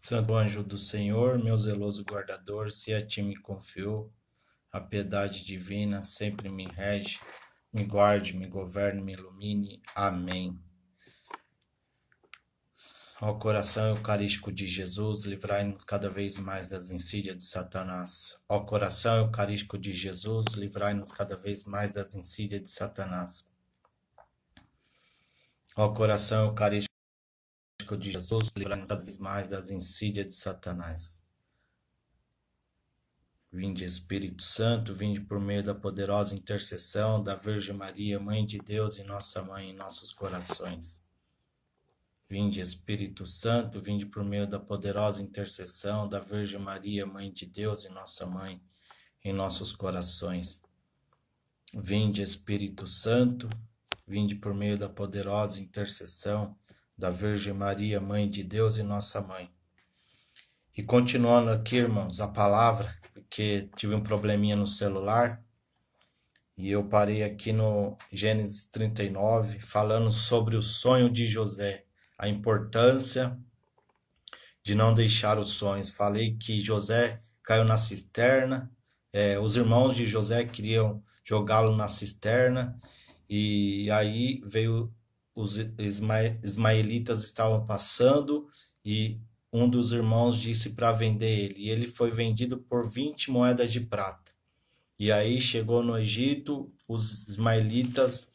Santo anjo do Senhor, meu zeloso guardador, se a ti me confio, a piedade divina sempre me rege, me guarde, me governe, me ilumine. Amém. Ó coração eucarístico de Jesus, livrai-nos cada vez mais das insídias de Satanás. Ó coração eucarístico de Jesus, livrai-nos cada vez mais das insídias de Satanás. Ó coração eucarístico de Jesus, livrai-nos cada vez mais das insídias de Satanás. Vinde Espírito Santo, vinde por meio da poderosa intercessão da Virgem Maria, Mãe de Deus e Nossa Mãe em nossos corações. Vinde Espírito Santo, vinde por meio da poderosa intercessão da Virgem Maria, Mãe de Deus e Nossa Mãe em nossos corações. Vinde Espírito Santo, vinde por meio da poderosa intercessão da Virgem Maria, Mãe de Deus e Nossa Mãe. E continuando aqui, irmãos, a palavra, porque tive um probleminha no celular, e eu parei aqui no Gênesis 39, falando sobre o sonho de José, a importância de não deixar os sonhos. Falei que José caiu na cisterna, os irmãos de José queriam jogá-lo na cisterna, e aí veio os ismaelitas estavam passando, e um dos irmãos disse para vender ele, e ele foi vendido por 20 moedas de prata. E aí chegou no Egito, os ismaelitas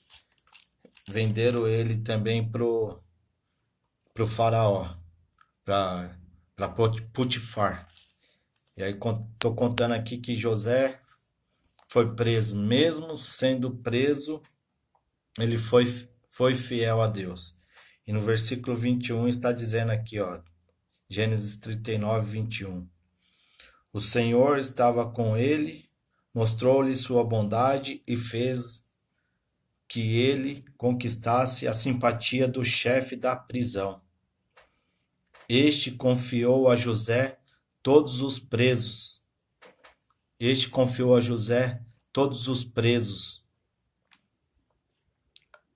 venderam ele também pro faraó, para Potifar. E aí estou contando aqui que José foi preso, mesmo sendo preso, ele foi fiel a Deus. E no versículo 21 está dizendo aqui, ó, Gênesis 39, 21. O Senhor estava com ele, mostrou-lhe sua bondade e fez que ele conquistasse a simpatia do chefe da prisão. Este confiou a José todos os presos.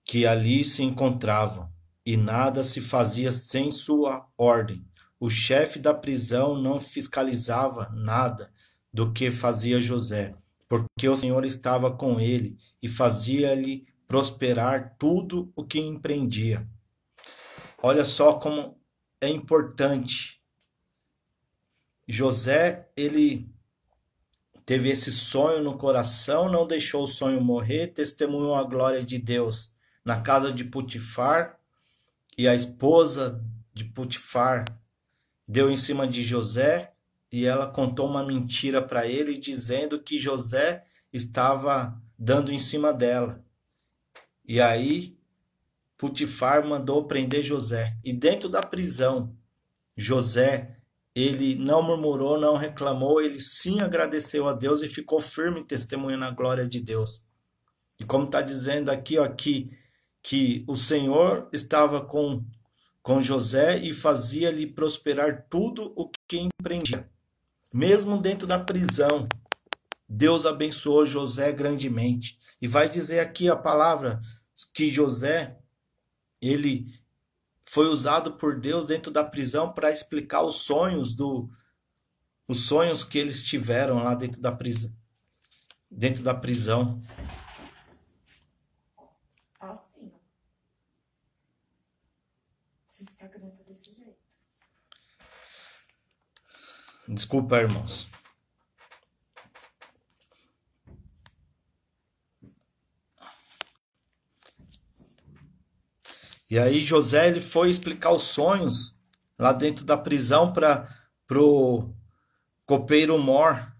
Que ali se encontravam, e nada se fazia sem sua ordem. O chefe da prisão não fiscalizava nada do que fazia José, porque o Senhor estava com ele e fazia-lhe prosperar tudo o que empreendia. Olha só como é importante. José, ele teve esse sonho no coração, não deixou o sonho morrer, testemunhou a glória de Deus na casa de Potifar, e a esposa de Potifar deu em cima de José, e ela contou uma mentira para ele, dizendo que José estava dando em cima dela. E aí Potifar mandou prender José. E dentro da prisão, José, ele não murmurou, não reclamou, ele sim agradeceu a Deus e ficou firme testemunhando a glória de Deus. E como está dizendo aqui, ó, que o Senhor estava com José e fazia-lhe prosperar tudo o que empreendia. Mesmo dentro da prisão, Deus abençoou José grandemente. E vai dizer aqui a palavra que José, ele foi usado por Deus dentro da prisão para explicar os sonhos que eles tiveram lá dentro da prisão. Assim. Seu Instagram tá desse jeito. Desculpa, irmãos. E aí José, ele foi explicar os sonhos lá dentro da prisão para pro copeiro Mor.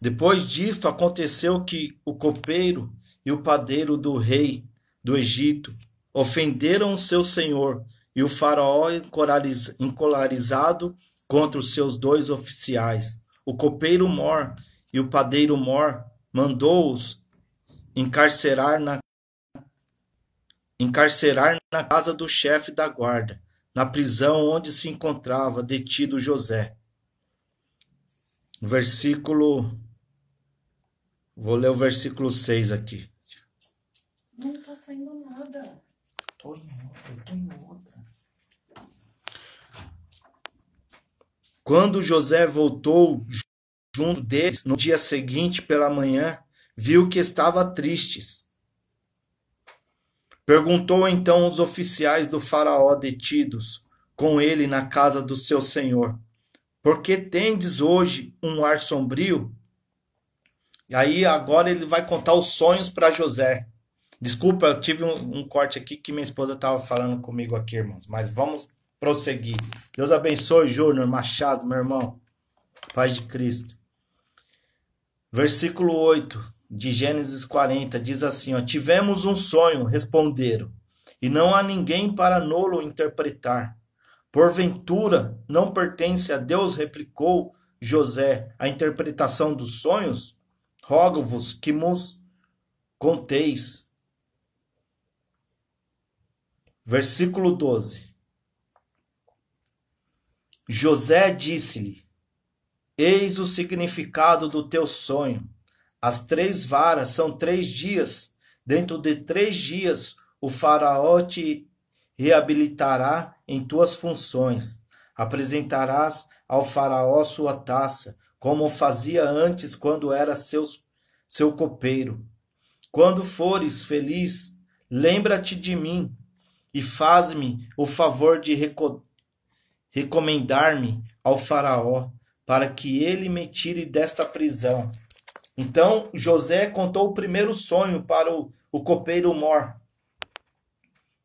Depois disto aconteceu que o copeiro e o padeiro do rei do Egito ofenderam o seu senhor, e o faraó, encolarizado contra os seus 2 oficiais, o copeiro Mor e o padeiro Mor, mandou-os encarcerar na casa do chefe da guarda, na prisão onde se encontrava detido José. Vou ler o versículo 6 aqui. Não tá saindo nada. Tô em outra. Quando José voltou junto deles, no dia seguinte pela manhã, viu que estavam tristes. Perguntou então aos oficiais do faraó detidos com ele na casa do seu senhor: por que tendes hoje um ar sombrio? E aí agora ele vai contar os sonhos para José. Desculpa, eu tive um corte aqui que minha esposa estava falando comigo aqui, irmãos. Mas vamos prosseguir. Deus abençoe, Júnior Machado, meu irmão. Paz de Cristo. Versículo 8 de Gênesis 40 diz assim, ó: tivemos um sonho, responderam, e não há ninguém para nolo interpretar. Porventura, não pertence a Deus, replicou José, a interpretação dos sonhos? Rogo-vos que nos conteis. Versículo 12. José disse-lhe: eis o significado do teu sonho. As 3 varas são 3 dias. Dentro de 3 dias, o faraó te reabilitará em tuas funções. Apresentarás ao faraó sua taça, como fazia antes quando era seu copeiro. Quando fores feliz, lembra-te de mim e faz-me o favor de recomendar-me ao faraó, para que ele me tire desta prisão. Então José contou o primeiro sonho para o copeiro Mor,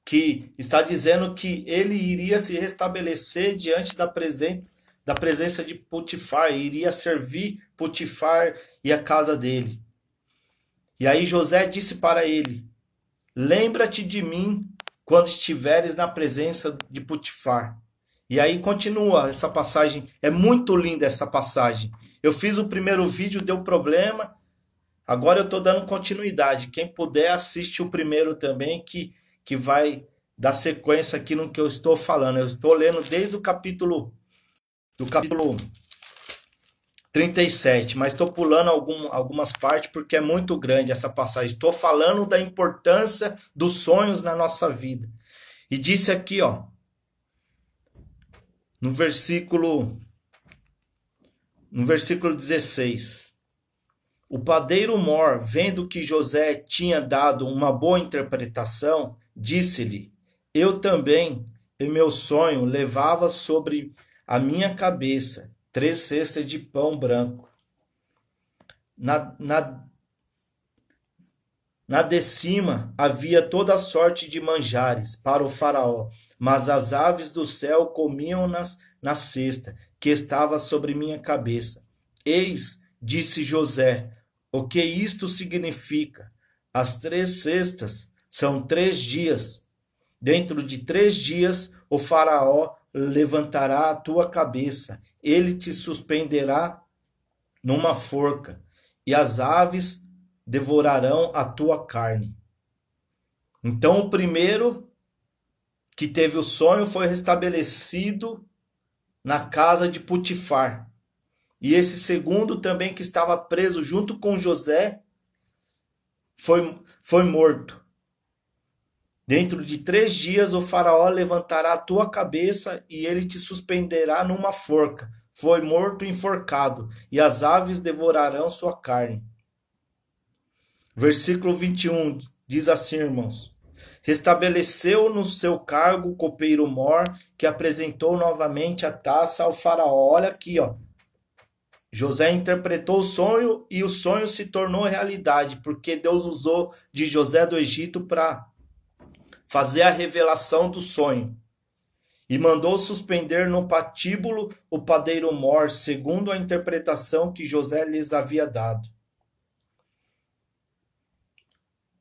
que está dizendo que ele iria se restabelecer diante da presença de Potifar, e iria servir Potifar e a casa dele. E aí José disse para ele: lembra-te de mim quando estiveres na presença de Potifar. E aí continua essa passagem, é muito linda essa passagem. Eu fiz o primeiro vídeo, deu problema, agora eu estou dando continuidade. Quem puder, assiste o primeiro também, que vai dar sequência aqui no que eu estou falando. Eu estou lendo desde o capítulo 37, mas estou pulando algumas partes porque é muito grande essa passagem. Estou falando da importância dos sonhos na nossa vida. E disse aqui, ó, no versículo 16, o padeiro Mor, vendo que José tinha dado uma boa interpretação, disse-lhe: eu também, em meu sonho, levava sobre a minha cabeça 3 cestas de pão branco. Na de cima havia toda sorte de manjares para o faraó, mas as aves do céu comiam-nas na cesta que estava sobre minha cabeça. Eis, disse José, o que isto significa? As 3 cestas são 3 dias. Dentro de 3 dias o faraó levantará a tua cabeça, ele te suspenderá numa forca, e as aves devorarão a tua carne. Então o primeiro que teve o sonho foi restabelecido na casa de Potifar. E esse segundo também, que estava preso junto com José, foi morto. Dentro de 3 dias o faraó levantará a tua cabeça e ele te suspenderá numa forca. Foi morto enforcado, e as aves devorarão sua carne. Versículo 21 diz assim, irmãos: restabeleceu no seu cargo o copeiro Mor, que apresentou novamente a taça ao faraó. Olha aqui, ó. José interpretou o sonho e o sonho se tornou realidade, porque Deus usou de José do Egito para fazer a revelação do sonho. E mandou suspender no patíbulo o padeiro Mor, segundo a interpretação que José lhes havia dado.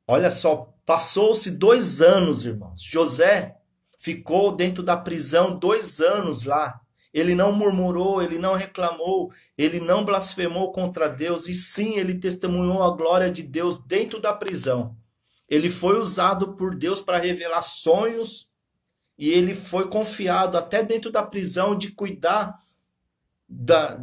Olha só, passou-se 2 anos, irmãos. José ficou dentro da prisão 2 anos lá. Ele não murmurou, ele não reclamou, ele não blasfemou contra Deus, e sim, ele testemunhou a glória de Deus dentro da prisão. Ele foi usado por Deus para revelar sonhos, e ele foi confiado até dentro da prisão de cuidar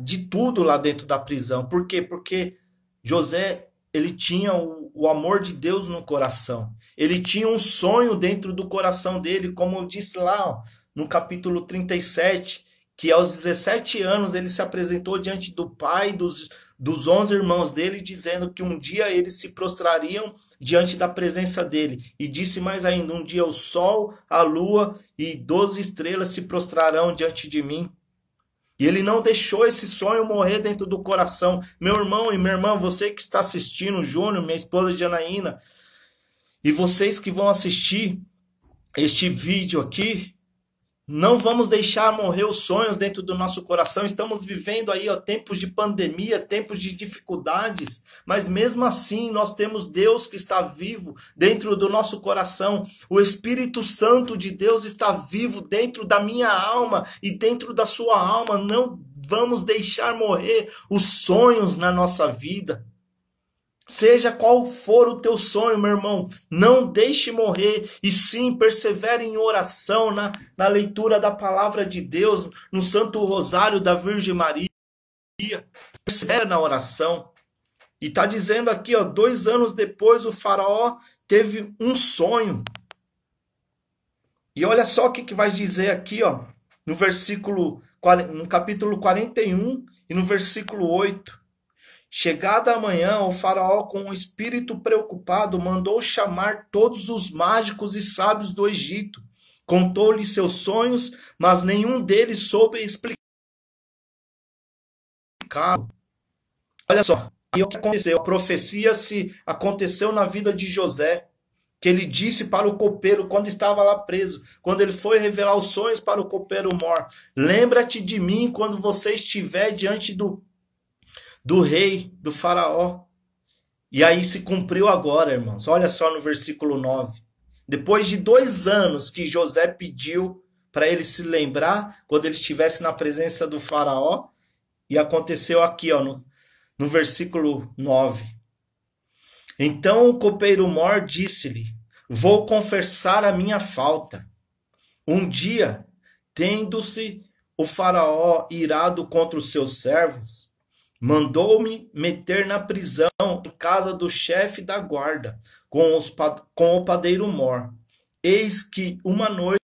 de tudo lá dentro da prisão. Por quê? Porque José, ele tinha o amor de Deus no coração. Ele tinha um sonho dentro do coração dele, como eu disse lá, ó, no capítulo 37, que aos 17 anos ele se apresentou diante do pai dos 11 irmãos dele, dizendo que um dia eles se prostrariam diante da presença dele. E disse mais ainda, um dia o sol, a lua e 12 estrelas se prostrarão diante de mim. E ele não deixou esse sonho morrer dentro do coração. Meu irmão e minha irmã, você que está assistindo, Júnior, minha esposa Janaína, e vocês que vão assistir este vídeo aqui, não vamos deixar morrer os sonhos dentro do nosso coração. Estamos vivendo aí tempos de pandemia, tempos de dificuldades, mas mesmo assim nós temos Deus que está vivo dentro do nosso coração. O Espírito Santo de Deus está vivo dentro da minha alma e dentro da sua alma. Não vamos deixar morrer os sonhos na nossa vida. Seja qual for o teu sonho, meu irmão, não deixe morrer, e sim persevere em oração, na leitura da palavra de Deus, no Santo Rosário da Virgem Maria. Persevere na oração. E está dizendo aqui, 2 anos depois, o faraó teve um sonho. E olha só o que vai dizer aqui, no capítulo 41 e no versículo 8. Chegada a manhã, o faraó, com um espírito preocupado, mandou chamar todos os mágicos e sábios do Egito. Contou-lhes seus sonhos, mas nenhum deles soube explicar. Olha só, e o que aconteceu? A profecia aconteceu na vida de José, que ele disse para o copeiro, quando estava lá preso, quando ele foi revelar os sonhos para o copeiro mor: lembra-te de mim quando você estiver diante do rei, do faraó. E aí se cumpriu agora, irmãos. Olha só no versículo 9. Depois de 2 anos que José pediu para ele se lembrar, quando ele estivesse na presença do faraó, e aconteceu aqui, no versículo 9. Então o copeiro mor disse-lhe: vou confessar a minha falta. Um dia, tendo-se o faraó irado contra os seus servos, mandou-me meter na prisão em casa do chefe da guarda, com o padeiro mor. Eis que uma noite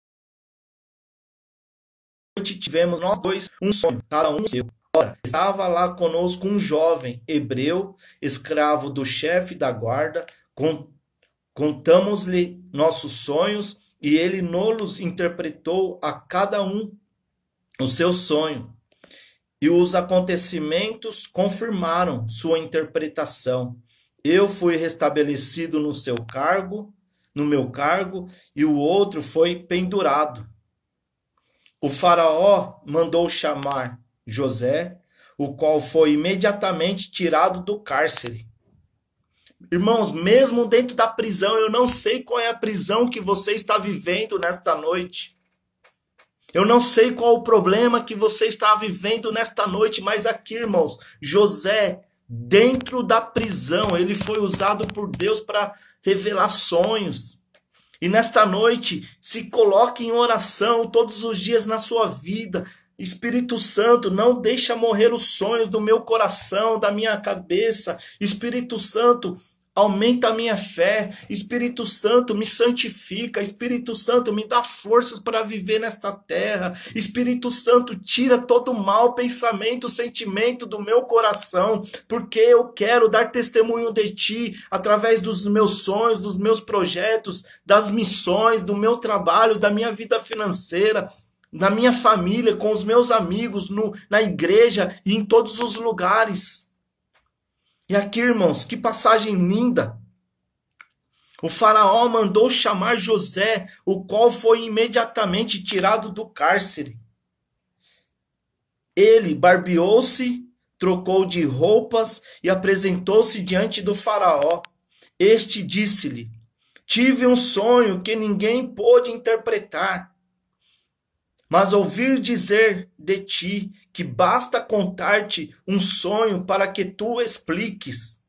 tivemos nós dois um sonho, cada um seu. Ora, estava lá conosco um jovem hebreu, escravo do chefe da guarda. Contamos-lhe nossos sonhos e ele nos interpretou a cada um o seu sonho. E os acontecimentos confirmaram sua interpretação. Eu fui restabelecido no meu cargo, e o outro foi pendurado. O faraó mandou chamar José, o qual foi imediatamente tirado do cárcere. Irmãos, mesmo dentro da prisão, eu não sei qual é a prisão que você está vivendo nesta noite. Eu não sei qual o problema que você está vivendo nesta noite, mas aqui, irmãos, José, dentro da prisão, ele foi usado por Deus para revelar sonhos. E nesta noite, se coloque em oração todos os dias na sua vida. Espírito Santo, não deixa morrer os sonhos do meu coração, da minha cabeça. Espírito Santo, aumenta a minha fé. Espírito Santo, me santifica. Espírito Santo, me dá forças para viver nesta terra. Espírito Santo, tira todo mau pensamento, sentimento do meu coração, porque eu quero dar testemunho de Ti através dos meus sonhos, dos meus projetos, das missões, do meu trabalho, da minha vida financeira, na minha família, com os meus amigos, na igreja e em todos os lugares. E aqui, irmãos, que passagem linda. O faraó mandou chamar José, o qual foi imediatamente tirado do cárcere. Ele barbeou-se, trocou de roupas e apresentou-se diante do faraó. Este disse-lhe: tive um sonho que ninguém pôde interpretar. Mas ouvir dizer de ti que basta contar-te um sonho para que tu expliques.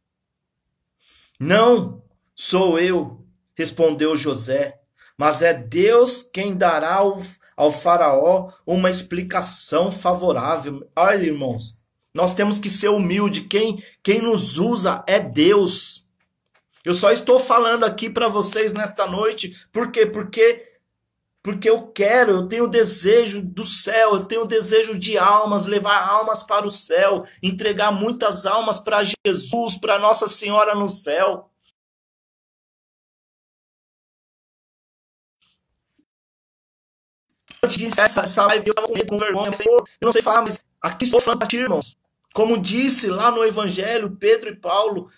Não sou eu, respondeu José, mas é Deus quem dará ao faraó uma explicação favorável. Olha, irmãos, nós temos que ser humildes. Quem nos usa é Deus. Eu só estou falando aqui para vocês nesta noite. Por quê? Porque Porque eu tenho desejo do céu, eu tenho desejo de almas, levar almas para o céu, entregar muitas almas para Jesus, para Nossa Senhora no céu. Antes de iniciar essa live, eu estava com vergonha, Senhor, eu não sei falar, mas aqui estou falando para ti, irmãos. Como disse lá no Evangelho, Pedro e Paulo,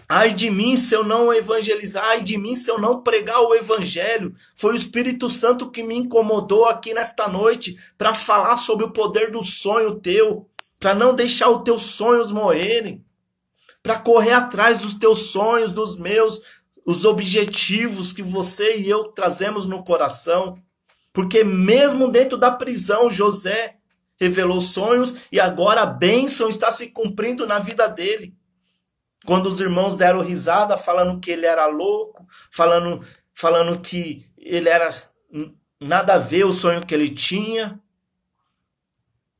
ai de mim se eu não evangelizar, ai de mim se eu não pregar o evangelho. Foi o Espírito Santo que me incomodou aqui nesta noite para falar sobre o poder do sonho teu, para não deixar os teus sonhos morrerem, para correr atrás dos teus sonhos, dos meus, os objetivos que você e eu trazemos no coração. Porque mesmo dentro da prisão, José revelou sonhos e agora a bênção está se cumprindo na vida dele. Quando os irmãos deram risada, falando que ele era louco, falando que ele era nada a ver o sonho que ele tinha,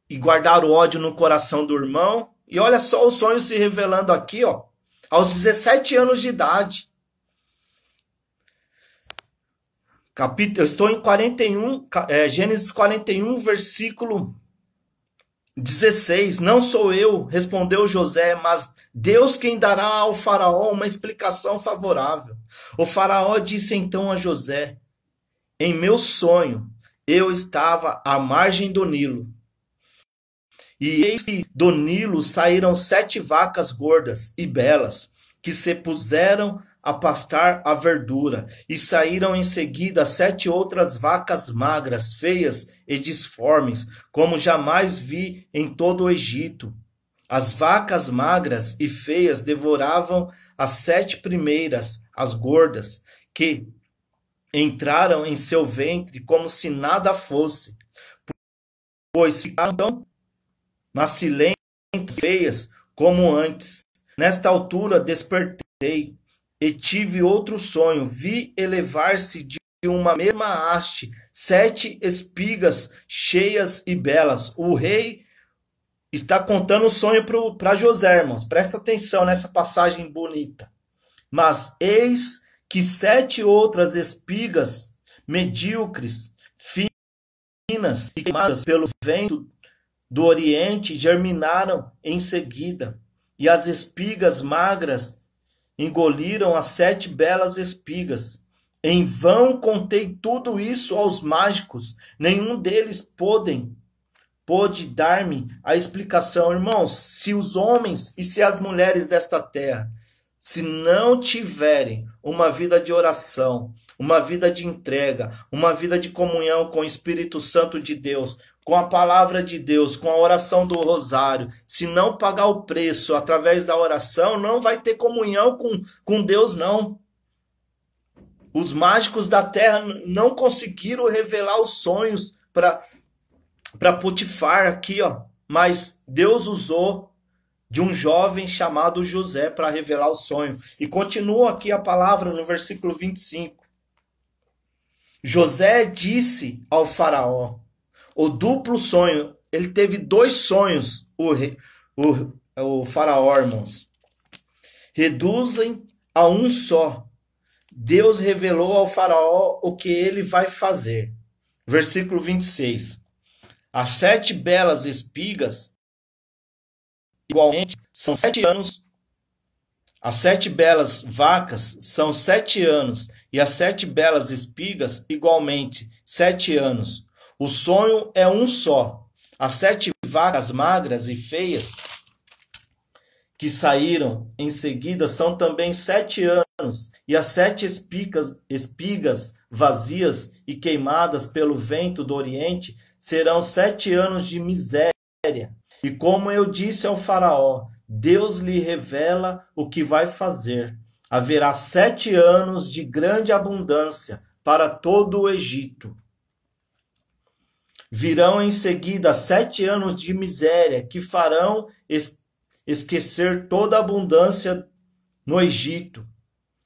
e guardaram ódio no coração do irmão. E olha só o sonho se revelando aqui, ó, aos 17 anos de idade. Eu estou em 41, Gênesis 41, versículo 16. Não sou eu, respondeu José, mas Deus quem dará ao faraó uma explicação favorável. O faraó disse então a José: em meu sonho eu estava à margem do Nilo, e eis que do Nilo saíram 7 vacas gordas e belas, que se puseram a pastar a verdura, e saíram em seguida 7 outras vacas magras, feias e disformes, como jamais vi em todo o Egito. As vacas magras e feias devoravam as 7 primeiras, as gordas, que entraram em seu ventre como se nada fosse, pois ficaram tão macilentas e feias como antes. Nesta altura despertei e tive outro sonho. Vi elevar-se de uma mesma haste 7 espigas cheias e belas. O rei está contando o sonho para José, irmãos. Presta atenção nessa passagem bonita. Mas eis que 7 outras espigas medíocres, finas e queimadas pelo vento do Oriente germinaram em seguida. E as espigas magras engoliram as 7 belas espigas. Em vão contei tudo isso aos mágicos. Nenhum deles pôde dar-me a explicação. Irmãos, se os homens e se as mulheres desta terra, se não tiverem uma vida de oração, uma vida de entrega, uma vida de comunhão com o Espírito Santo de Deus, com a palavra de Deus, com a oração do rosário, se não pagar o preço através da oração, não vai ter comunhão com Deus, não. Os mágicos da terra não conseguiram revelar os sonhos para Potifar aqui, ó, mas Deus usou de um jovem chamado José para revelar o sonho. E continua aqui a palavra no versículo 25. José disse ao faraó o duplo sonho. Ele teve 2 sonhos, o faraó, irmãos. Reduzem a um só. Deus revelou ao faraó o que ele vai fazer. Versículo 26. As 7 belas espigas, igualmente, são 7 anos. As 7 belas vacas são 7 anos. E as 7 belas espigas, igualmente, 7 anos. O sonho é um só. As 7 vacas magras e feias que saíram em seguida são também 7 anos. E as 7 espigas vazias e queimadas pelo vento do Oriente serão 7 anos de miséria. E como eu disse ao faraó, Deus lhe revela o que vai fazer. Haverá 7 anos de grande abundância para todo o Egito. Virão em seguida 7 anos de miséria que farão esquecer toda a abundância no Egito.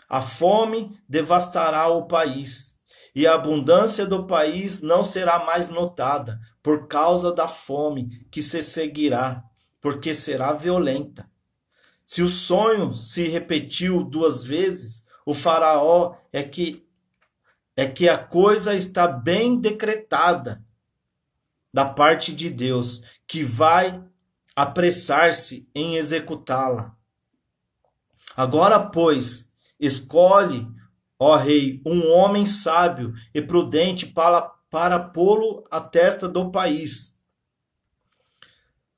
A fome devastará o país, e a abundância do país não será mais notada por causa da fome que se seguirá, porque será violenta. Se o sonho se repetiu 2 vezes, o faraó é que é que a coisa está bem decretada da parte de Deus, que vai apressar-se em executá-la. Agora, pois, escolhe, ó rei, um homem sábio e prudente para pô-lo à testa do país.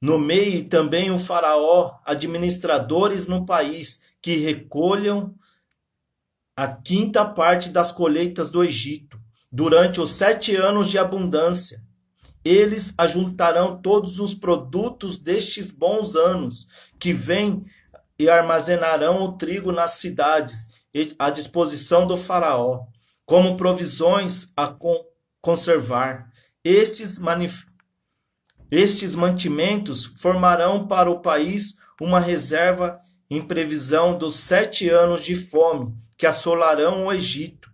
Nomeie também o faraó administradores no país, que recolham a quinta parte das colheitas do Egito, durante os 7 anos de abundância. Eles ajuntarão todos os produtos destes bons anos que vêm e armazenarão o trigo nas cidades à disposição do faraó, como provisões a conservar. Estes mantimentos formarão para o país uma reserva em previsão dos 7 anos de fome que assolarão o Egito.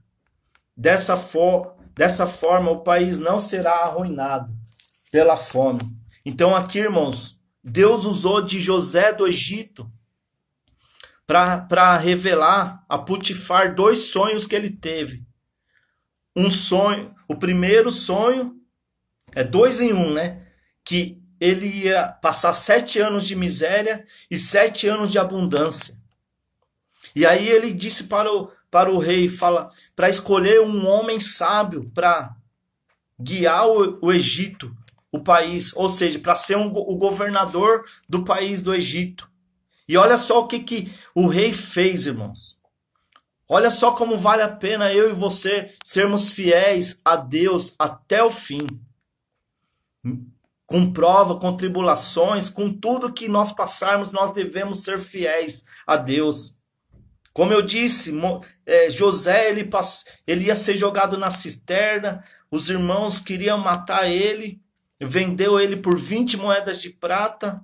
Dessa forma, o país não será arruinado pela fome. Então aqui, irmãos, Deus usou de José do Egito para revelar a Potifar 2 sonhos que ele teve. Um sonho, o primeiro sonho é 2 em 1, né? Que ele ia passar 7 anos de miséria e 7 anos de abundância. E aí ele disse para o rei, para escolher um homem sábio para guiar o Egito, o país, ou seja, para ser o governador do país do Egito. E olha só o que o rei fez, irmãos. Olha só como vale a pena eu e você sermos fiéis a Deus até o fim. Com prova, com tribulações, com tudo que nós passarmos, nós devemos ser fiéis a Deus. Como eu disse, José ele ia ser jogado na cisterna, os irmãos queriam matar ele, vendeu ele por 20 moedas de prata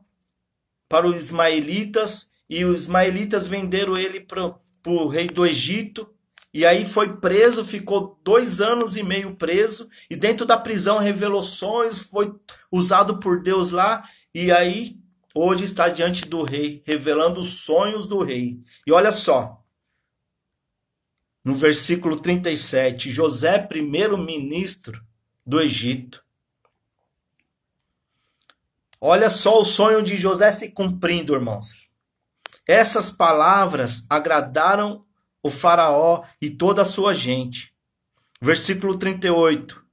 para os ismaelitas, e os ismaelitas venderam ele para o rei do Egito, e aí foi preso, ficou 2 anos e meio preso, e dentro da prisão revelou sonhos, foi usado por Deus lá, e aí hoje está diante do rei, revelando os sonhos do rei. E olha só, no versículo 37, José, primeiro-ministro do Egito. Olha só o sonho de José se cumprindo, irmãos. Essas palavras agradaram o faraó e toda a sua gente. Versículo 38.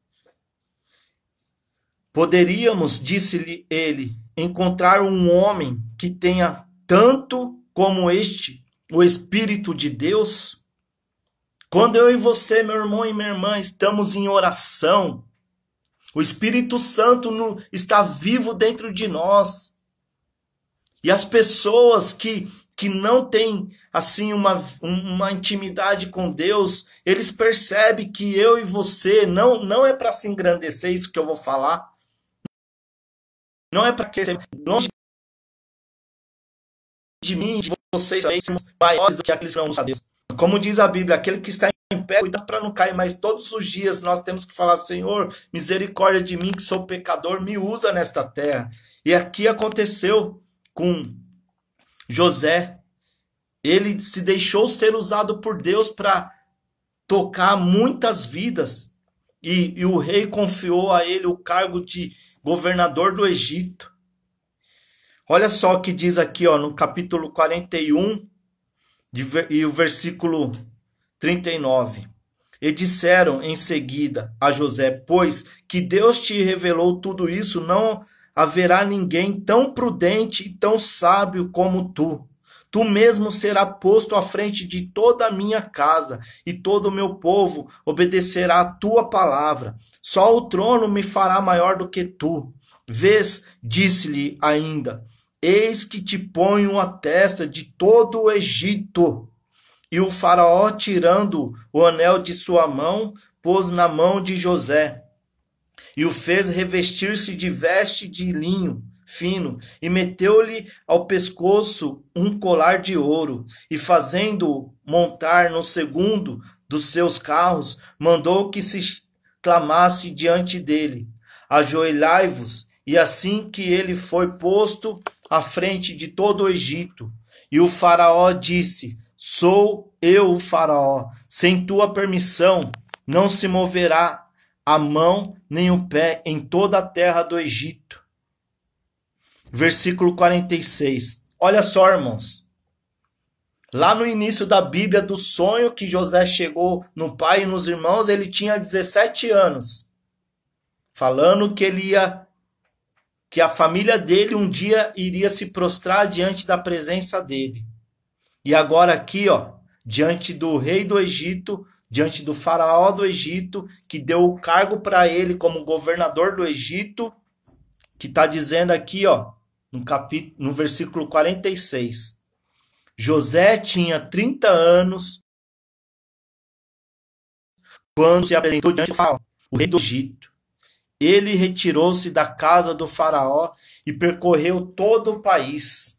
Poderíamos, disse-lhe ele, encontrar um homem que tenha tanto como este, o Espírito de Deus? Quando eu e você, meu irmão e minha irmã, estamos em oração, o Espírito Santo está vivo dentro de nós. E as pessoas que não têm assim uma intimidade com Deus, eles percebem que eu e você, não é para se engrandecer isso que eu vou falar. Não é para que longe de mim, de vocês, sermos maiores do que aqueles que não usam a Deus. Como diz a Bíblia, aquele que está em pé, cuida para não cair, mas todos os dias nós temos que falar: Senhor, misericórdia de mim que sou pecador, me usa nesta terra. E aqui aconteceu com José. Ele se deixou ser usado por Deus para tocar muitas vidas. E o rei confiou a ele o cargo de governador do Egito. Olha só o que diz aqui, ó, no capítulo 41, e o versículo 39. E disseram em seguida a José: pois que Deus te revelou tudo isso, não haverá ninguém tão prudente e tão sábio como tu. Tu mesmo será posto à frente de toda a minha casa, e todo o meu povo obedecerá a tua palavra. Só o trono me fará maior do que tu. Vês, disse-lhe ainda, eis que te ponho a testa de todo o Egito. E o faraó, tirando o anel de sua mão, pôs na mão de José, e o fez revestir-se de veste de linho fino, e meteu-lhe ao pescoço um colar de ouro, e fazendo-o montar no segundo dos seus carros, mandou que se clamasse diante dele: ajoelhai-vos. E assim que ele foi posto à frente de todo o Egito, e o faraó disse: sou eu o faraó, sem tua permissão não se moverá a mão nem o pé em toda a terra do Egito. Versículo 46. Olha só, irmãos. Lá no início da Bíblia, do sonho que José chegou no pai e nos irmãos, ele tinha 17 anos. Falando que a família dele um dia iria se prostrar diante da presença dele. E agora aqui, ó, diante do rei do Egito, diante do faraó do Egito, que deu o cargo para ele como governador do Egito, que está dizendo aqui, ó, no versículo 46. José tinha 30 anos quando se apresentou diante do faraó, o rei do Egito. Ele retirou-se da casa do faraó e percorreu todo o país.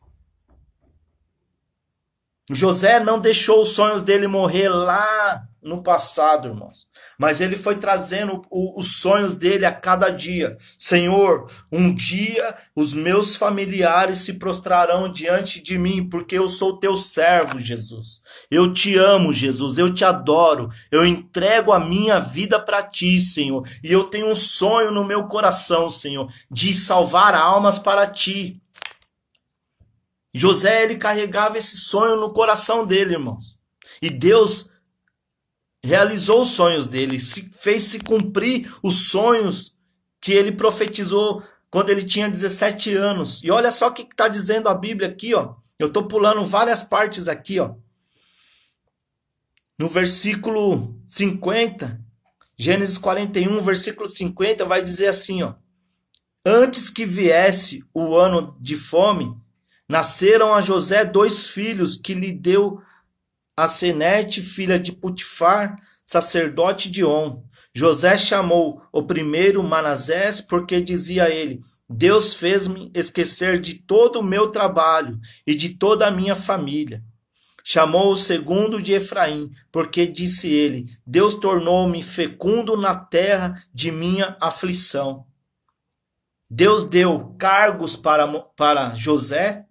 José não deixou os sonhos dele morrer lá no passado, irmãos. Mas ele foi trazendo os sonhos dele a cada dia. Senhor, um dia os meus familiares se prostrarão diante de mim, porque eu sou teu servo, Jesus. Eu te amo, Jesus. Eu te adoro. Eu entrego a minha vida para ti, Senhor. E eu tenho um sonho no meu coração, Senhor, de salvar almas para ti. José, ele carregava esse sonho no coração dele, irmãos. E Deus realizou os sonhos dele, fez se cumprir os sonhos que ele profetizou quando ele tinha 17 anos. E olha só o que está dizendo a Bíblia aqui, ó. Eu estou pulando várias partes aqui, ó. No versículo 50, Gênesis 41, versículo 50, vai dizer assim, ó. Antes que viesse o ano de fome, nasceram a José 2 filhos que lhe deu a Senete, filha de Putifar, sacerdote de On. José chamou o primeiro Manassés, porque dizia ele: Deus fez-me esquecer de todo o meu trabalho e de toda a minha família. Chamou o segundo de Efraim, porque disse ele: Deus tornou-me fecundo na terra de minha aflição. Deus deu cargos para José,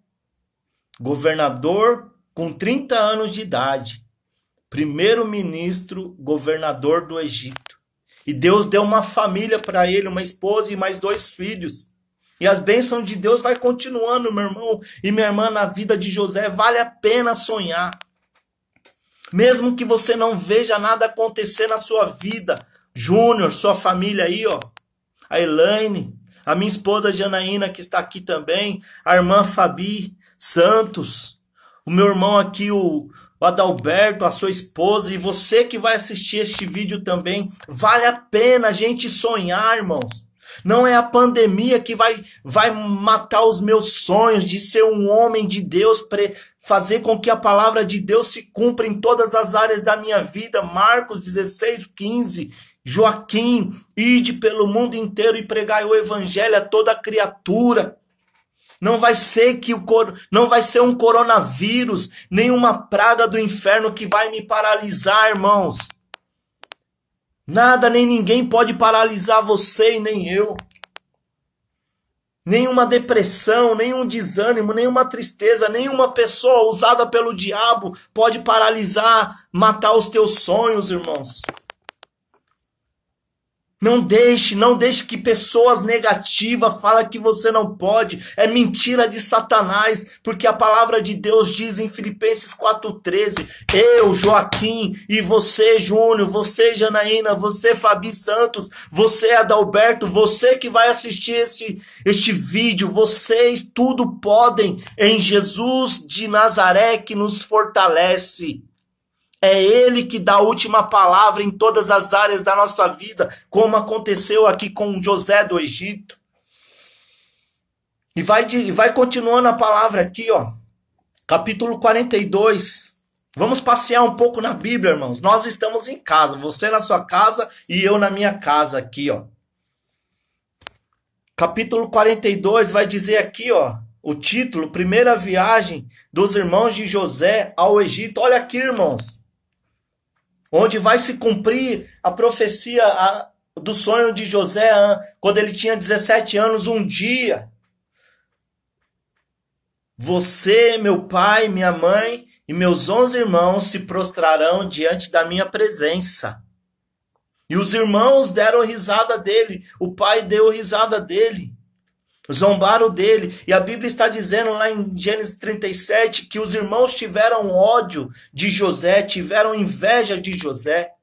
governador com 30 anos de idade, primeiro-ministro, governador do Egito. E Deus deu uma família para ele, uma esposa e mais 2 filhos. E as bênçãos de Deus vai continuando, meu irmão e minha irmã, na vida de José. Vale a pena sonhar. Mesmo que você não veja nada acontecer na sua vida. Júnior, sua família aí, ó. A Elaine, a minha esposa Janaína, que está aqui também. A irmã Fabi Santos. O meu irmão aqui, o Adalberto, a sua esposa, e você que vai assistir este vídeo também. Vale a pena a gente sonhar, irmãos. Não é a pandemia que vai matar os meus sonhos de ser um homem de Deus, fazer com que a palavra de Deus se cumpra em todas as áreas da minha vida. Marcos 16:15. Joaquim, ide pelo mundo inteiro e pregai o evangelho a toda criatura. Não vai ser não vai ser um coronavírus, nem uma praga do inferno que vai me paralisar, irmãos. Nada nem ninguém pode paralisar você e nem eu. Nenhuma depressão, nenhum desânimo, nenhuma tristeza, nenhuma pessoa usada pelo diabo pode paralisar, matar os teus sonhos, irmãos. Não deixe que pessoas negativas falem que você não pode. É mentira de Satanás, porque a palavra de Deus diz em Filipenses 4:13, eu, Joaquim, e você, Júnior, você, Janaína, você, Fabi Santos, você, Adalberto, você que vai assistir este vídeo, vocês tudo podem em Jesus de Nazaré que nos fortalece. É Ele que dá a última palavra em todas as áreas da nossa vida, como aconteceu aqui com José do Egito. E vai continuando a palavra aqui, ó. Capítulo 42. Vamos passear um pouco na Bíblia, irmãos. Nós estamos em casa, você na sua casa e eu na minha casa aqui, ó. Capítulo 42 vai dizer aqui, ó, o título, primeira viagem dos irmãos de José ao Egito. Olha aqui, irmãos. Onde vai se cumprir a profecia do sonho de José, quando ele tinha 17 anos, um dia. Você, meu pai, minha mãe e meus 11 irmãos se prostrarão diante da minha presença. E os irmãos deram risada dele, o pai deu risada dele, zombaram dele. E a Bíblia está dizendo lá em Gênesis 37 que os irmãos tiveram ódio de José, tiveram inveja de José.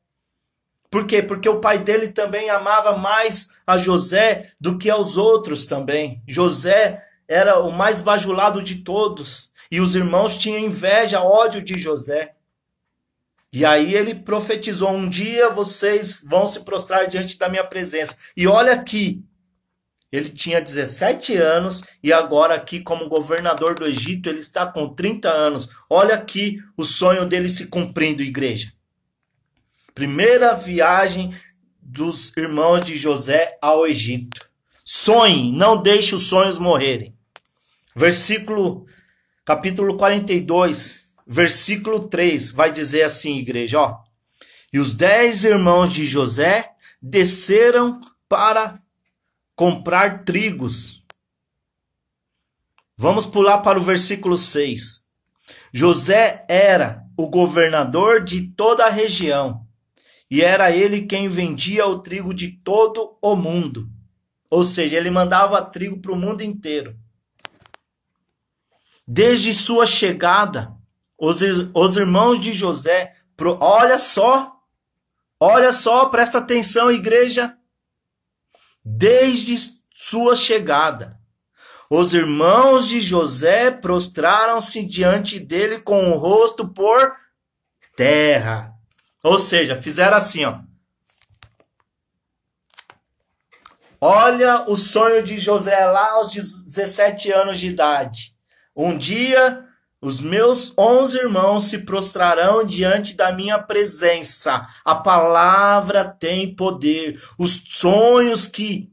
Por quê? Porque o pai dele também amava mais a José do que aos outros também. José era o mais bajulado de todos. E os irmãos tinham inveja, ódio de José. E aí ele profetizou: um dia vocês vão se prostrar diante da minha presença. E olha aqui, ele tinha 17 anos e agora aqui como governador do Egito ele está com 30 anos. Olha aqui o sonho dele se cumprindo, igreja. Primeira viagem dos irmãos de José ao Egito. Sonhe, não deixe os sonhos morrerem. Capítulo 42, versículo 3, vai dizer assim, igreja, ó. E os 10 irmãos de José desceram para comprar trigos. Vamos pular para o versículo 6. José era o governador de toda a região, e era ele quem vendia o trigo de todo o mundo. Ou seja, ele mandava trigo para o mundo inteiro. Desde sua chegada, os irmãos de José, olha só, presta atenção, igreja. Desde sua chegada, os irmãos de José prostraram-se diante dele com o rosto por terra. Ou seja, fizeram assim, ó. Olha o sonho de José lá aos 17 anos de idade. Um dia, os meus 11 irmãos se prostrarão diante da minha presença. A palavra tem poder. Os sonhos que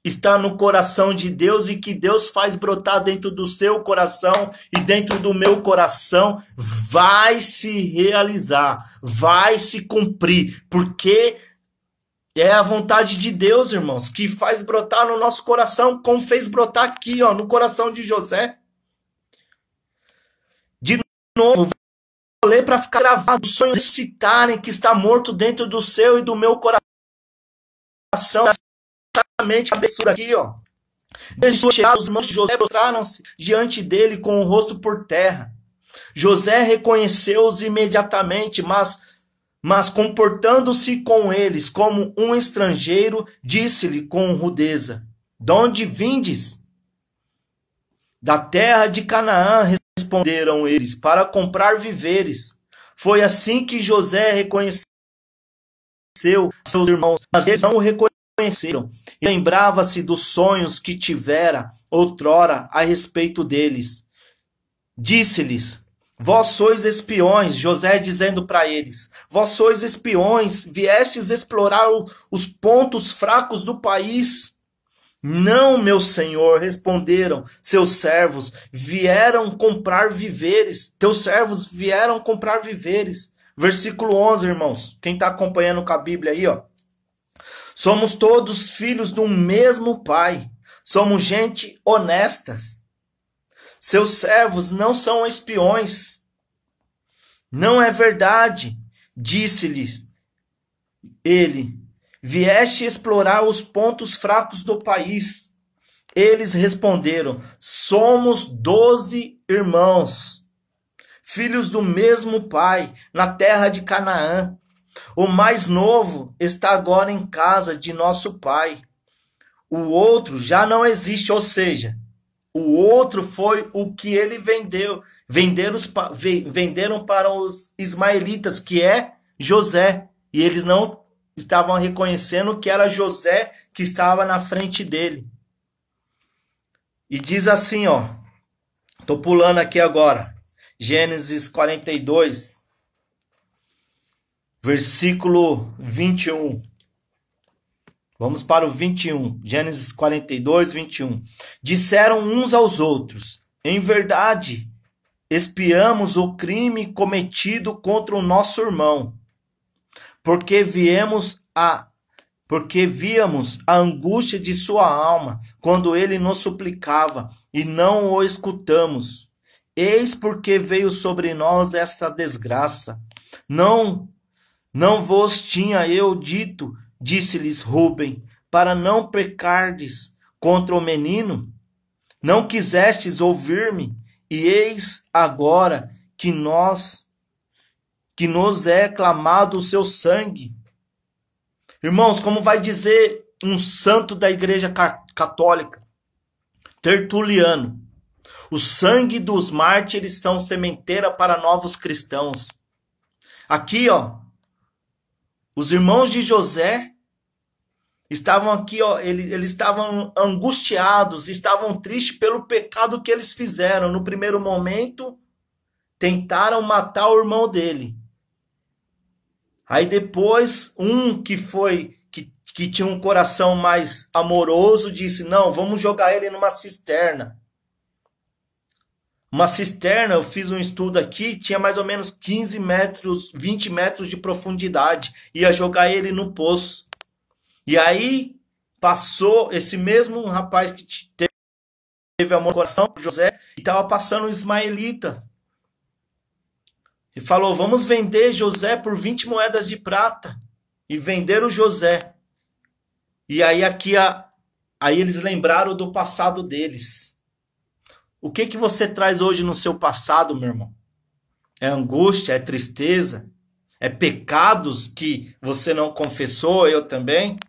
estão no coração de Deus e que Deus faz brotar dentro do seu coração e dentro do meu coração, vai se realizar, vai se cumprir, porque é a vontade de Deus, irmãos, que faz brotar no nosso coração, como fez brotar aqui, ó, no coração de José. De novo, vou ler para ficar gravado, os sonhos ressuscitarem que está morto dentro do seu e do meu coração. Exatamente a abertura aqui, ó. Desde sua chegada, os irmãos de José prostraram-se diante dele com o rosto por terra. José reconheceu-os imediatamente, mas comportando-se com eles como um estrangeiro, disse-lhe com rudeza: de onde vindes? Da terra de Canaã, responderam eles, para comprar víveres. Foi assim que José reconheceu seus irmãos, mas eles não o reconheceram. E lembrava-se dos sonhos que tivera outrora a respeito deles. Disse-lhes: vós sois espiões, José dizendo para eles: vós sois espiões, viestes explorar os pontos fracos do país. Não, meu senhor, responderam seus servos, vieram comprar víveres. Teus servos vieram comprar víveres. Versículo 11, irmãos. Quem está acompanhando com a Bíblia aí, ó. Somos todos filhos do mesmo pai. Somos gente honesta. Seus servos não são espiões. Não é verdade, disse-lhes ele. Vieste explorar os pontos fracos do país. Eles responderam: somos 12 irmãos, filhos do mesmo pai, na terra de Canaã. O mais novo está agora em casa de nosso pai. O outro já não existe, ou seja, o outro foi o que ele vendeu. Venderam para os ismaelitas, que é José. E eles não estavam reconhecendo que era José que estava na frente dele. E diz assim, ó. Tô pulando aqui agora. Gênesis 42, versículo 21. Vamos para o 21. Gênesis 42, 21. Disseram uns aos outros: em verdade, espiamos o crime cometido contra o nosso irmão, porque víamos a angústia de sua alma quando ele nos suplicava, e não o escutamos. Eis porque veio sobre nós esta desgraça. Não vos tinha eu dito disse-lhes Rúben, para não pecardes contra o menino? Não quisestes ouvir-me, e eis agora que nos é clamado o seu sangue. Irmãos, como vai dizer um santo da Igreja Católica, Tertuliano, o sangue dos mártires são sementeira para novos cristãos. Aqui, ó, os irmãos de José estavam aqui, ó, eles estavam angustiados, estavam tristes pelo pecado que eles fizeram. No primeiro momento, tentaram matar o irmão dele. Aí depois, um que tinha um coração mais amoroso, disse, não, vamos jogar ele numa cisterna. Uma cisterna, eu fiz um estudo aqui, tinha mais ou menos 15 metros, 20 metros de profundidade. Ia jogar ele no poço. E aí passou esse mesmo rapaz que teve amor no coração, José, e estava passando um ismaelita. E falou, vamos vender José por 20 moedas de prata. E venderam José. E aí aí eles lembraram do passado deles. O que você traz hoje no seu passado, meu irmão? É angústia, é tristeza, é pecados que você não confessou, eu também?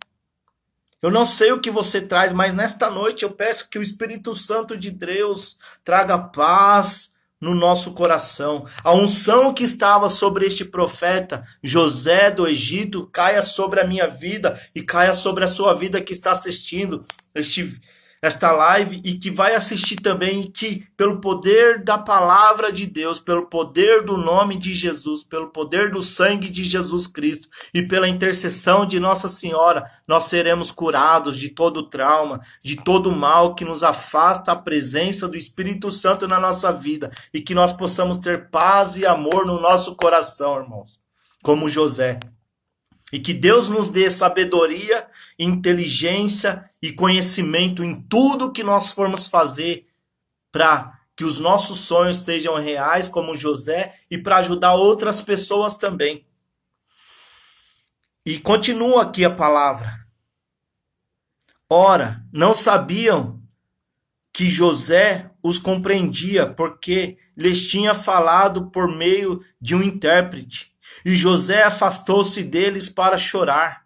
Eu não sei o que você traz, mas nesta noite eu peço que o Espírito Santo de Deus traga paz no nosso coração. A unção que estava sobre este profeta, José do Egito, caia sobre a minha vida e caia sobre a sua vida que está assistindo esta live e que vai assistir também, e que pelo poder da palavra de Deus, pelo poder do nome de Jesus, pelo poder do sangue de Jesus Cristo e pela intercessão de Nossa Senhora, nós seremos curados de todo trauma, de todo mal que nos afasta a presença do Espírito Santo na nossa vida e que nós possamos ter paz e amor no nosso coração, irmãos, como José. E que Deus nos dê sabedoria, inteligência e conhecimento em tudo que nós formos fazer para que os nossos sonhos sejam reais, como José, e para ajudar outras pessoas também. E continua aqui a palavra. Ora, não sabiam que José os compreendia, porque lhes tinha falado por meio de um intérprete. E José afastou-se deles para chorar.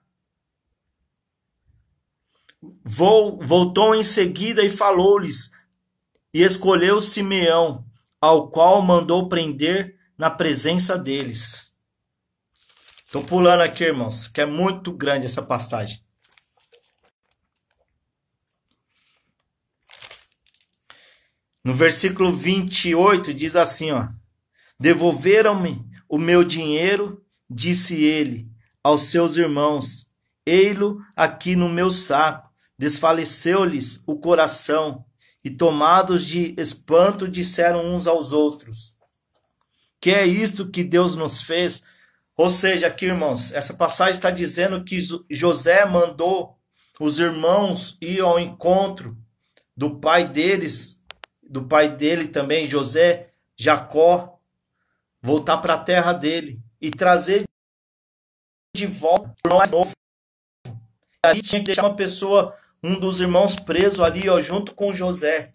Voltou em seguida e falou-lhes, e escolheu Simeão, ao qual mandou prender na presença deles. Estou pulando aqui, irmãos, que é muito grande essa passagem. No versículo 28 diz assim, ó: devolveram-me o meu dinheiro, disse ele aos seus irmãos, ei-lo aqui no meu saco. Desfaleceu-lhes o coração, e tomados de espanto disseram uns aos outros, que é isto que Deus nos fez? Ou seja, aqui, irmãos, essa passagem está dizendo que José mandou os irmãos ir ao encontro do pai deles, do pai dele também, José, Jacó, voltar para a terra dele e trazer de volta o irmão mais novo. Aí tinha que deixar uma pessoa, um dos irmãos preso ali, ó, junto com José.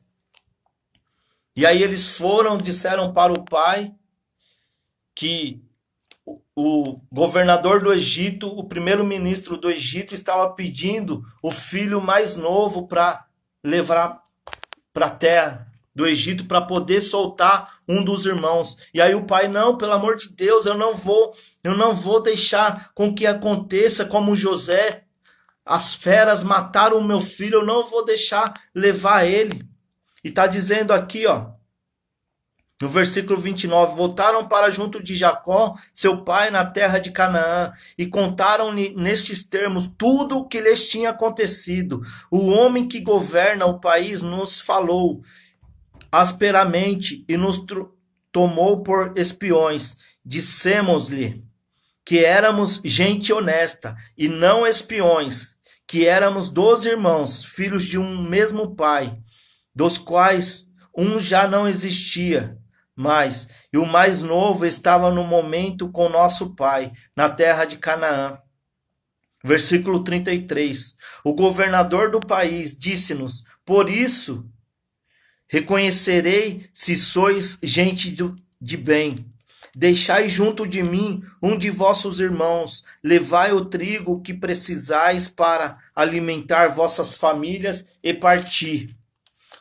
E aí eles foram, disseram para o pai que o governador do Egito, o primeiro-ministro do Egito, estava pedindo o filho mais novo para levar para a terra do Egito para poder soltar um dos irmãos. E aí o pai, não, pelo amor de Deus, eu não vou deixar com que aconteça como José. As feras mataram o meu filho, eu não vou deixar levar ele. E está dizendo aqui, ó, no versículo 29, voltaram para junto de Jacó, seu pai, na terra de Canaã, e contaram-lhe nestes termos tudo o que lhes tinha acontecido. O homem que governa o país nos falou asperamente e nos tomou por espiões. Dissemos-lhe que éramos gente honesta e não espiões, que éramos 12 irmãos, filhos de um mesmo pai, dos quais um já não existia mais, e o mais novo estava no momento com nosso pai, na terra de Canaã. Versículo 33. O governador do país disse-nos: por isso reconhecerei se sois gente de bem. Deixai junto de mim um de vossos irmãos, levai o trigo que precisais para alimentar vossas famílias e partir.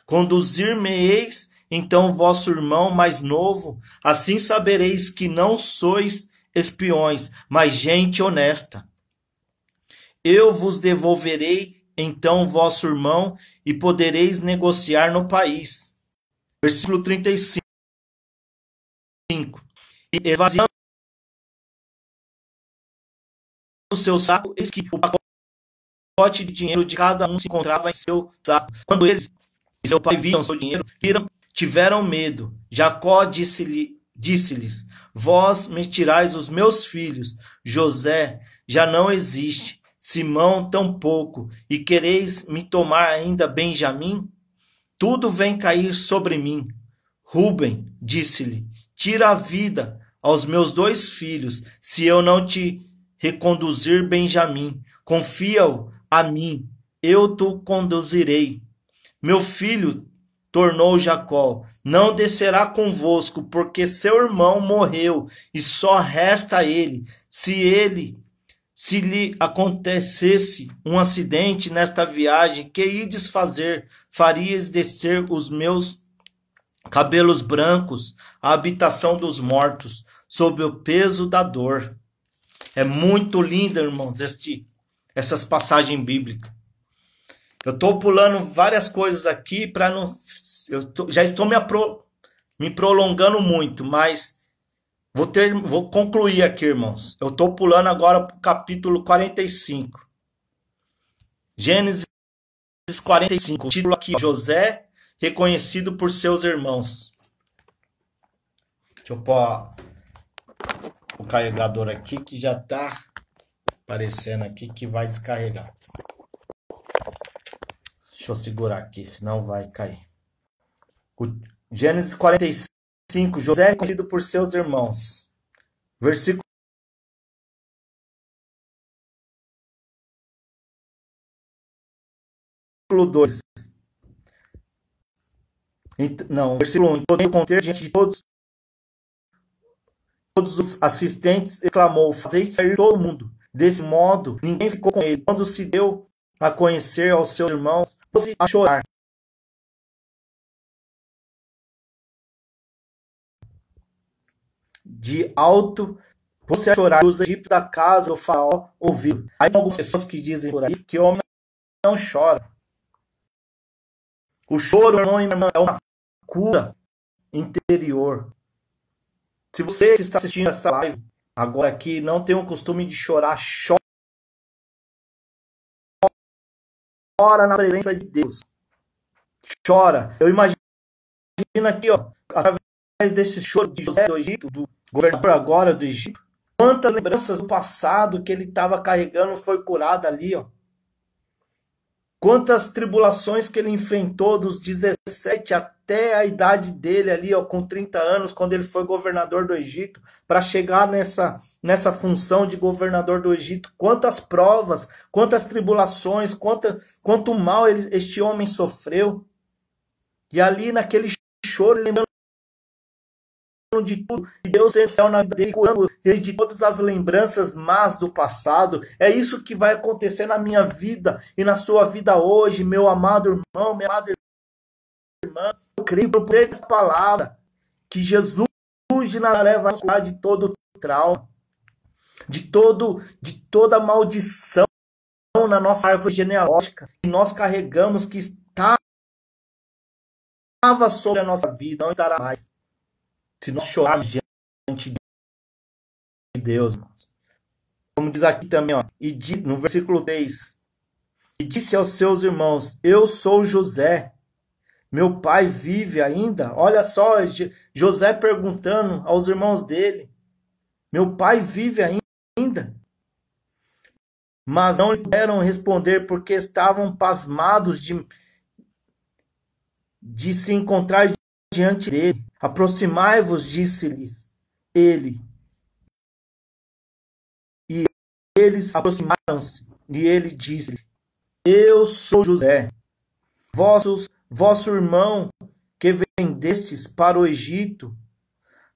Conduzir-me-eis então vosso irmão mais novo, assim sabereis que não sois espiões, mas gente honesta. Eu vos devolverei então vosso irmão e podereis negociar no país. Versículo 35. E esvaziando o seu saco, eis que o pacote de dinheiro de cada um se encontrava em seu saco. Quando eles e seu pai viram seu dinheiro, tiveram medo. Jacó disse-lhes: vós me tirais os meus filhos. José já não existe. Simão tampouco. E quereis me tomar ainda Benjamim? Tudo vem cair sobre mim. Rúben disse-lhe: tira a vida aos meus 2 filhos, se eu não te reconduzir Benjamim. Confia-o a mim, eu te conduzirei. Meu filho, tornou Jacó, não descerá convosco, porque seu irmão morreu e só resta ele. Se lhe acontecesse um acidente nesta viagem, que ides fazer? Farias descer os meus cabelos brancos à habitação dos mortos, sob o peso da dor. É muito linda, irmãos, essas passagens bíblicas. Eu estou pulando várias coisas aqui para não. Já estou me prolongando muito, mas vou concluir aqui, irmãos. Eu estou pulando agora para o capítulo 45. Gênesis 45. O título aqui: José reconhecido por seus irmãos. Deixa eu pôr o carregador aqui que já está aparecendo aqui que vai descarregar. Deixa eu segurar aqui, senão vai cair. Gênesis 45, José é reconhecido por seus irmãos. Versículo 2. Não, versículo 1. Podendo conter diante de todos os assistentes, exclamou: fazei sair todo mundo. Desse modo, ninguém ficou com ele. Quando se deu a conhecer aos seus irmãos, pôs-se a chorar. De alto, pôs-se a chorar. Os egípcios da casa do faraó ouviram. Aí tem algumas pessoas que dizem por aí que o homem não chora. O choro, irmão e irmã, é uma cura interior. Se você que está assistindo essa live agora aqui não tem o costume de chorar, chora na presença de Deus. Chora. Eu imagino aqui, ó, através desse choro de José do Egito, do governador agora do Egito, quantas lembranças do passado que ele estava carregando foi curada ali, ó. Quantas tribulações que ele enfrentou dos 17 até a idade dele ali, ó, com 30 anos, quando ele foi governador do Egito, para chegar nessa função de governador do Egito. Quantas provas, quantas tribulações, quanto mal este homem sofreu. E ali naquele choro, lembrando de tudo, de Deus ser fiel na vida dele, curando ele de todas as lembranças más do passado. É isso que vai acontecer na minha vida e na sua vida hoje, meu amado irmão, minha amada irmã. Eu creio no poder dessa palavra, que Jesus de Nazaré vai nos curar de todo o trauma, de toda maldição na nossa árvore genealógica que nós carregamos, que estava sobre a nossa vida, não estará mais. Se nós chorarmos diante de Deus, irmãos. Como diz aqui também, ó, no versículo 3. E disse aos seus irmãos: eu sou José, meu pai vive ainda? Olha só, José perguntando aos irmãos dele: meu pai vive ainda? Mas não lhe puderam responder, porque estavam pasmados de se encontrar diante dele. Aproximai-vos, disse-lhes ele. E eles aproximaram-se e ele disse: Eu sou José, vosso irmão, que vendestes para o Egito,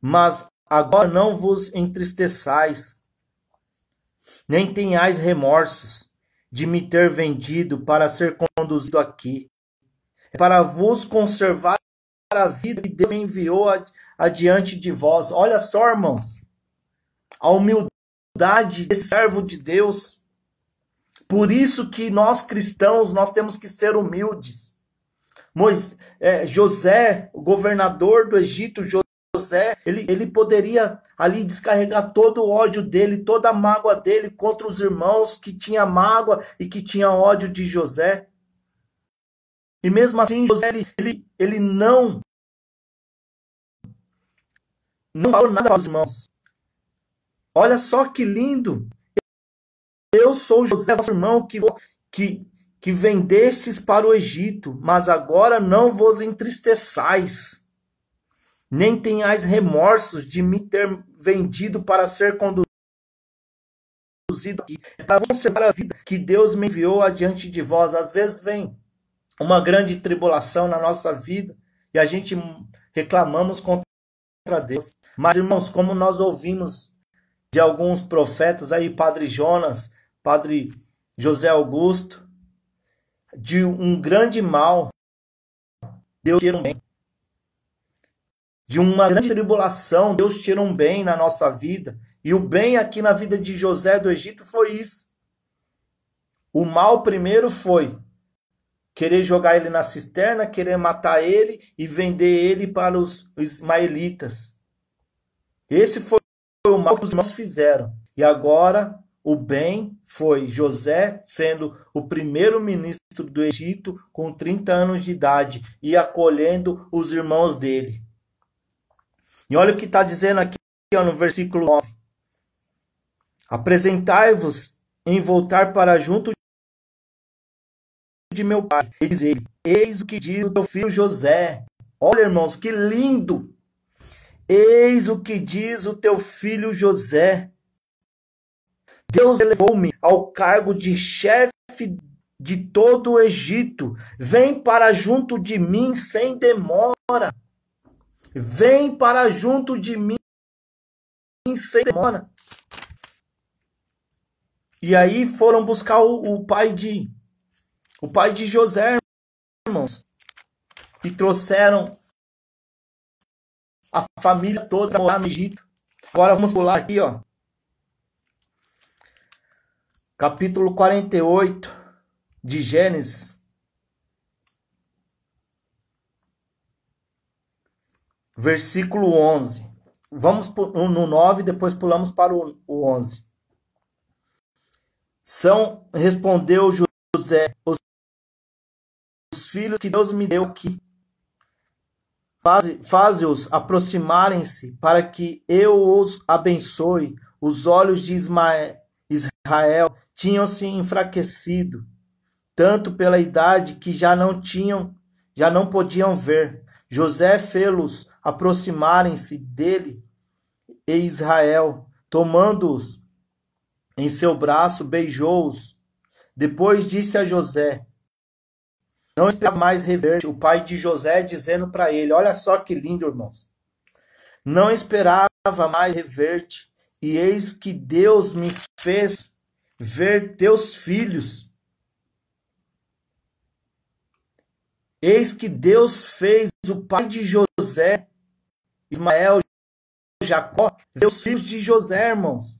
mas agora não vos entristeçais, nem tenhais remorsos de me ter vendido para ser conduzido aqui, para vos conservar a vida que Deus me enviou adiante de vós. Olha só, irmãos, a humildade de servo de Deus. Por isso que nós cristãos, nós temos que ser humildes. José, o governador do Egito, José, ele poderia ali descarregar todo o ódio dele, toda a mágoa dele contra os irmãos que tinha mágoa e que tinha ódio de José. E mesmo assim, José, ele não falou nada para os irmãos. Olha só que lindo. Eu sou José, vosso irmão, que vendestes para o Egito, mas agora não vos entristeçais, nem tenhais remorsos de me ter vendido para ser conduzido aqui, para conservar a vida que Deus me enviou adiante de vós. Às vezes vem uma grande tribulação na nossa vida e a gente reclamamos contra Deus. Mas, irmãos, como nós ouvimos de alguns profetas aí, Padre Jonas, Padre José Augusto, de um grande mal, Deus tira um bem. De uma grande tribulação, Deus tira um bem na nossa vida. E o bem aqui na vida de José do Egito foi isso. O mal primeiro foi querer jogar ele na cisterna, querer matar ele e vender ele para os ismaelitas. Esse foi o mal que os irmãos fizeram. E agora o bem foi José sendo o primeiro ministro do Egito com 30 anos de idade e acolhendo os irmãos dele. E olha o que está dizendo aqui no versículo 9. Apresentai-vos em voltar para junto de meu pai. E diz ele: Eis o que diz o teu filho José. Olha, irmãos, que lindo. Eis o que diz o teu filho José. Deus elevou-me ao cargo de chefe de todo o Egito. Vem para junto de mim sem demora. Vem para junto de mim sem demora. E aí foram buscar o pai de José, irmãos. E trouxeram a família toda para morar no Egito. Agora vamos pular aqui, ó. Capítulo 48 de Gênesis. Versículo 11. Vamos no 9, depois pulamos para o 11. Respondeu José: Os filhos que Deus me deu aqui, faze-os aproximarem-se para que eu os abençoe. Os olhos de Israel tinham-se enfraquecido, tanto pela idade que já não podiam ver. José fê-los aproximarem-se dele, e Israel, tomando-os em seu braço, beijou-os. Depois disse a José: Não esperava mais rever-te. O pai de José dizendo para ele: Olha só que lindo, irmãos. Não esperava mais rever-te, e eis que Deus me fez ver teus filhos. Eis que Deus fez o pai de José, Ismael, Jacó, ver os filhos de José, irmãos.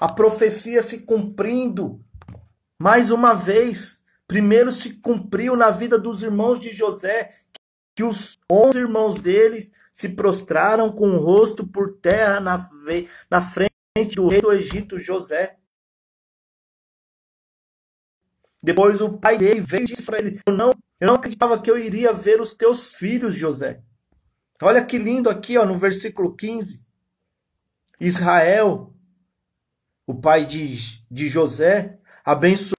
A profecia se cumprindo mais uma vez. Primeiro se cumpriu na vida dos irmãos de José, que os 11 irmãos dele se prostraram com o rosto por terra na frente do rei do Egito, José. Depois o pai dele veio e disse para ele: Eu não acreditava que eu iria ver os teus filhos, José. Olha que lindo aqui, ó, no versículo 15. Israel, o pai de José, abençoou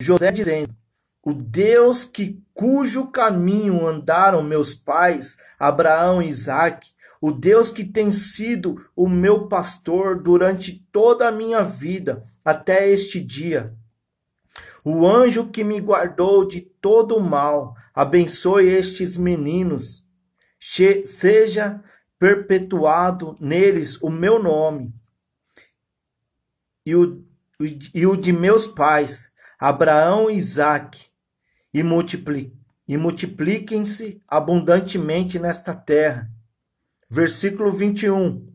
José dizendo: O Deus cujo caminho andaram meus pais, Abraão e Isaque, o Deus que tem sido o meu pastor durante toda a minha vida até este dia. O anjo que me guardou de todo o mal, abençoe estes meninos. Seja perpetuado neles o meu nome e o de meus pais, Abraão e Isaque, e multipliquem-se abundantemente nesta terra. Versículo 21.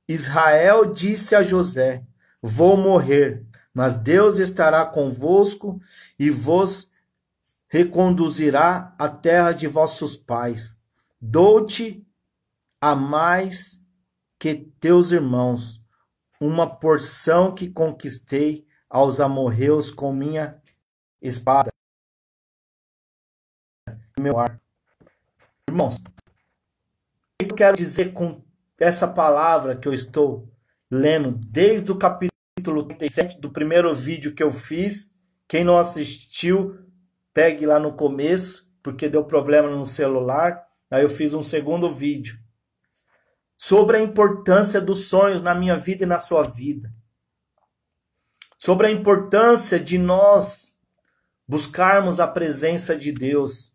Israel disse a José: vou morrer, mas Deus estará convosco e vos reconduzirá à terra de vossos pais. Dou-te a mais que teus irmãos, uma porção que conquistei aos amorreus com minha espada. Meu ar. Irmãos, o que eu quero dizer com essa palavra que eu estou lendo desde o capítulo 37 do primeiro vídeo que eu fiz? Quem não assistiu, pegue lá no começo, porque deu problema no celular. Aí eu fiz um segundo vídeo sobre a importância dos sonhos na minha vida e na sua vida. Sobre a importância de nós buscarmos a presença de Deus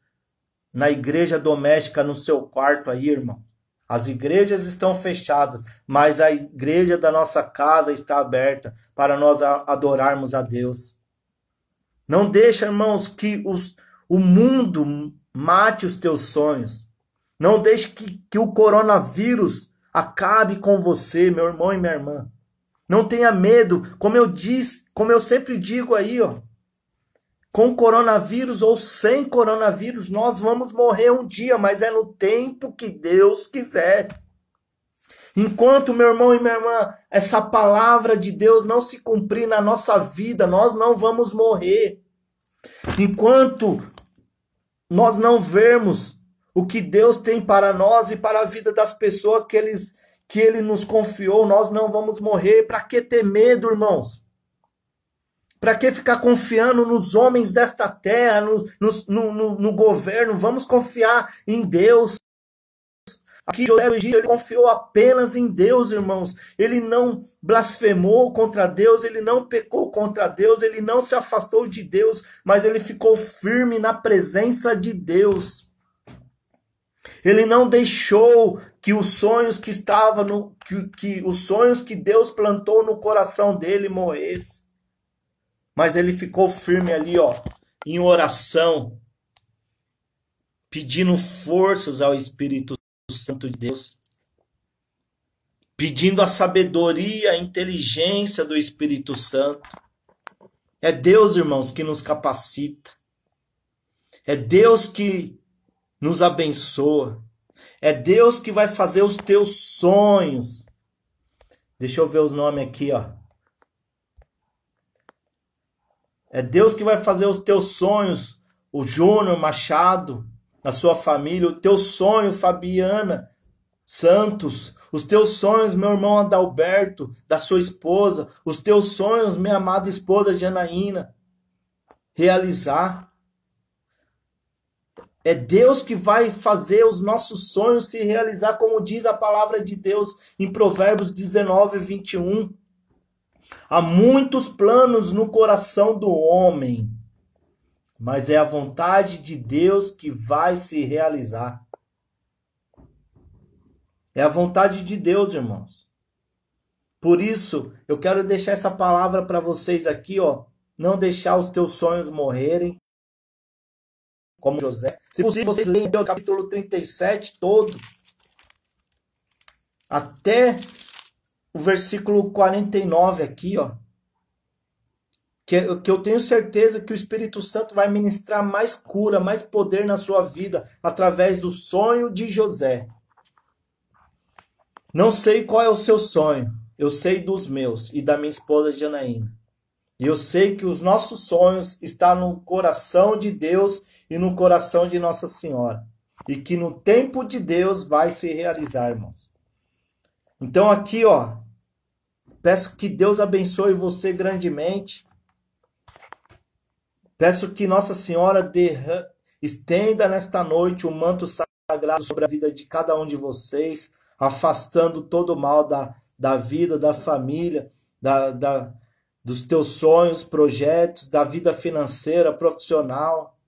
na igreja doméstica, no seu quarto aí, irmão. As igrejas estão fechadas, mas a igreja da nossa casa está aberta para nós adorarmos a Deus. Não deixa, irmãos, que o mundo mate os teus sonhos. Não deixe que o coronavírus acabe com você, meu irmão e minha irmã. Não tenha medo, como eu sempre digo aí, ó. Com coronavírus ou sem coronavírus, nós vamos morrer um dia, mas é no tempo que Deus quiser. Enquanto, meu irmão e minha irmã, essa palavra de Deus não se cumprir na nossa vida, nós não vamos morrer. Enquanto nós não vermos o que Deus tem para nós e para a vida das pessoas que Ele nos confiou, nós não vamos morrer. Para que ter medo, irmãos? Para que ficar confiando nos homens desta terra, no governo? Vamos confiar em Deus. Aqui José do Egito, ele confiou apenas em Deus, irmãos. Ele não blasfemou contra Deus, ele não pecou contra Deus, ele não se afastou de Deus, mas ele ficou firme na presença de Deus. Ele não deixou que os sonhos que estavam os sonhos que Deus plantou no coração dele morressem. Mas ele ficou firme ali, ó, em oração, pedindo forças ao Espírito Santo de Deus, pedindo a sabedoria, a inteligência do Espírito Santo. É Deus, irmãos, que nos capacita. É Deus que nos abençoa. É Deus que vai fazer os teus sonhos. Deixa eu ver os nomes aqui, ó. É Deus que vai fazer os teus sonhos. O Júnior Machado, a sua família. O teu sonho, Fabiana Santos. Os teus sonhos, meu irmão Adalberto, da sua esposa. Os teus sonhos, minha amada esposa Janaína. Realizar. É Deus que vai fazer os nossos sonhos se realizar, como diz a palavra de Deus em Provérbios 19, 21. Há muitos planos no coração do homem, mas é a vontade de Deus que vai se realizar. É a vontade de Deus, irmãos. Por isso, eu quero deixar essa palavra para vocês aqui, ó. Não deixar os teus sonhos morrerem, como José. Se possível, vocês leiam o capítulo 37 todo, até o versículo 49 aqui, ó. Que eu tenho certeza que o Espírito Santo vai ministrar mais cura, mais poder na sua vida, através do sonho de José. Não sei qual é o seu sonho, eu sei dos meus e da minha esposa Janaína. E eu sei que os nossos sonhos estão no coração de Deus e no coração de Nossa Senhora. E que no tempo de Deus vai se realizar, irmãos. Então aqui, ó, peço que Deus abençoe você grandemente. Peço que Nossa Senhora estenda nesta noite o manto sagrado sobre a vida de cada um de vocês, afastando todo o mal da vida, da família, dos teus sonhos, projetos, da vida financeira, profissional.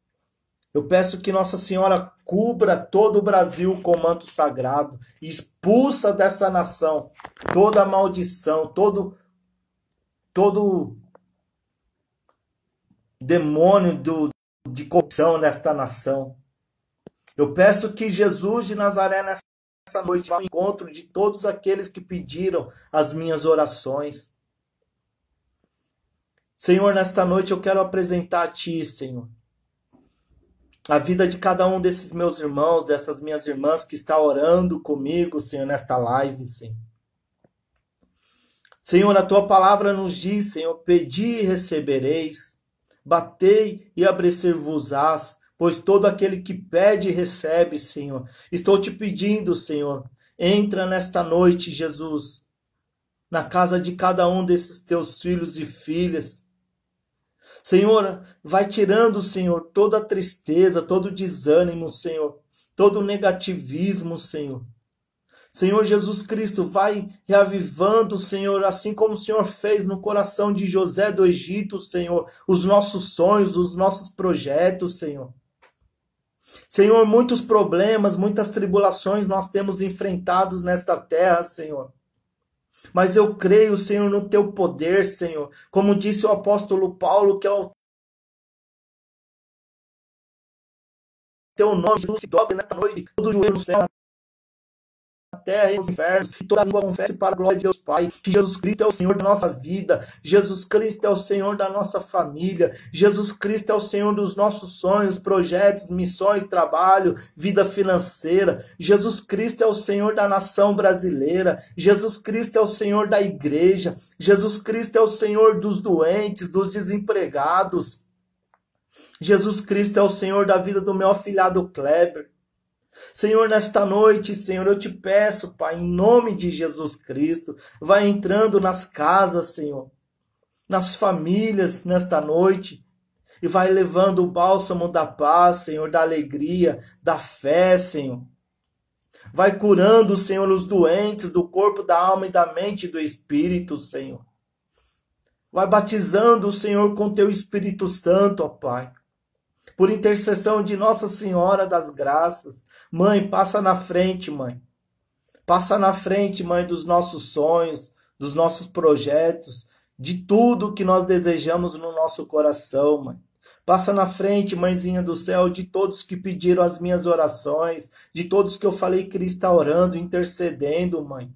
Eu peço que Nossa Senhora cubra todo o Brasil com manto sagrado, e expulsa desta nação toda maldição, todo demônio de corrupção nesta nação. Eu peço que Jesus de Nazaré nessa noite vá ao encontro de todos aqueles que pediram as minhas orações. Senhor, nesta noite eu quero apresentar a Ti, Senhor, a vida de cada um desses meus irmãos, dessas minhas irmãs que está orando comigo, Senhor, nesta live, Senhor. Senhor, a Tua palavra nos diz, Senhor, pedi e recebereis, batei e abrir-se-vos-ás, pois todo aquele que pede recebe, Senhor. Estou te pedindo, Senhor, entra nesta noite, Jesus, na casa de cada um desses teus filhos e filhas. Senhor, vai tirando, Senhor, toda a tristeza, todo o desânimo, Senhor, todo o negativismo, Senhor. Senhor Jesus Cristo, vai reavivando, Senhor, assim como o Senhor fez no coração de José do Egito, Senhor, os nossos sonhos, os nossos projetos, Senhor. Senhor, muitos problemas, muitas tribulações nós temos enfrentados nesta terra, Senhor. Mas eu creio, Senhor, no Teu poder, Senhor. Como disse o apóstolo Paulo, que é o Teu nome, Jesus, se dobre nesta noite, todo joelho no céu, na terra e nos infernos, e toda língua confesse para a glória de Deus Pai, que Jesus Cristo é o Senhor da nossa vida, Jesus Cristo é o Senhor da nossa família, Jesus Cristo é o Senhor dos nossos sonhos, projetos, missões, trabalho, vida financeira, Jesus Cristo é o Senhor da nação brasileira, Jesus Cristo é o Senhor da igreja, Jesus Cristo é o Senhor dos doentes, dos desempregados, Jesus Cristo é o Senhor da vida do meu afilhado Kleber. Senhor, nesta noite, Senhor, eu te peço, Pai, em nome de Jesus Cristo, vai entrando nas casas, Senhor, nas famílias nesta noite, e vai levando o bálsamo da paz, Senhor, da alegria, da fé, Senhor. Vai curando, Senhor, os doentes do corpo, da alma e da mente e do Espírito, Senhor. Vai batizando o Senhor com teu Espírito Santo, ó Pai. Por intercessão de Nossa Senhora das Graças. Mãe, passa na frente, Mãe. Passa na frente, Mãe, dos nossos sonhos, dos nossos projetos, de tudo que nós desejamos no nosso coração, Mãe. Passa na frente, Mãezinha do céu, de todos que pediram as minhas orações, de todos que eu falei que Ele está orando, intercedendo, Mãe.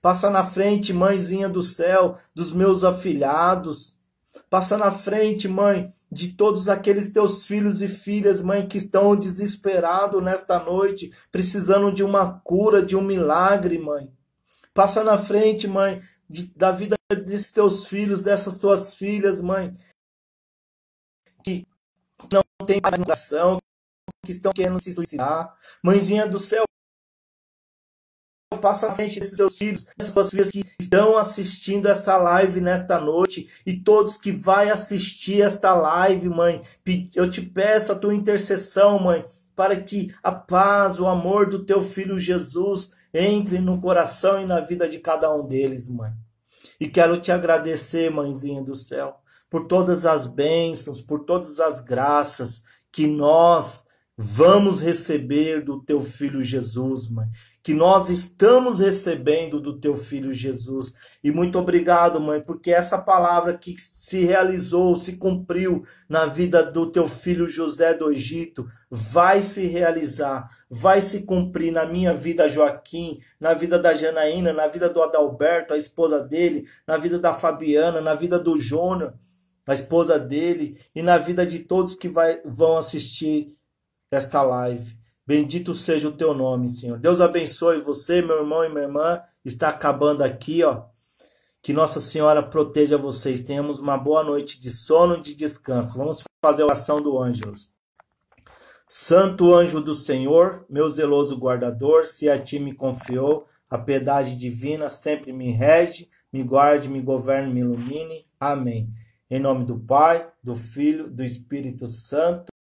Passa na frente, Mãezinha do céu, dos meus afilhados. Passa na frente, Mãe, de todos aqueles teus filhos e filhas, Mãe, que estão desesperados nesta noite, precisando de uma cura, de um milagre, Mãe. Passa na frente, Mãe, da vida desses teus filhos, dessas tuas filhas, Mãe, que não tem paz no coração, que estão querendo se suicidar. Mãezinha do céu, passa na frente desses seus filhos, dessas suas filhas que estão assistindo esta live nesta noite, e todos que vai assistir esta live, Mãe, eu te peço a tua intercessão, Mãe, para que a paz, o amor do teu Filho Jesus entre no coração e na vida de cada um deles, Mãe. E quero te agradecer, Mãezinha do céu, por todas as bênçãos, por todas as graças que nós vamos receber do teu Filho Jesus, Mãe. Que nós estamos recebendo do teu Filho Jesus. E muito obrigado, Mãe, porque essa palavra que se realizou, se cumpriu na vida do teu filho José do Egito, vai se realizar, vai se cumprir na minha vida, Joaquim, na vida da Janaína, na vida do Adalberto, a esposa dele, na vida da Fabiana, na vida do Júnior, a esposa dele, e na vida de todos que vão assistir esta live. Bendito seja o teu nome, Senhor. Deus abençoe você, meu irmão e minha irmã. Está acabando aqui, ó. Que Nossa Senhora proteja vocês. Tenhamos uma boa noite de sono e de descanso. Vamos fazer a oração do anjo. Santo anjo do Senhor, meu zeloso guardador, se a ti me confiou, a piedade divina sempre me rege, me guarde, me governe, me ilumine. Amém. Em nome do Pai, do Filho, do Espírito Santo.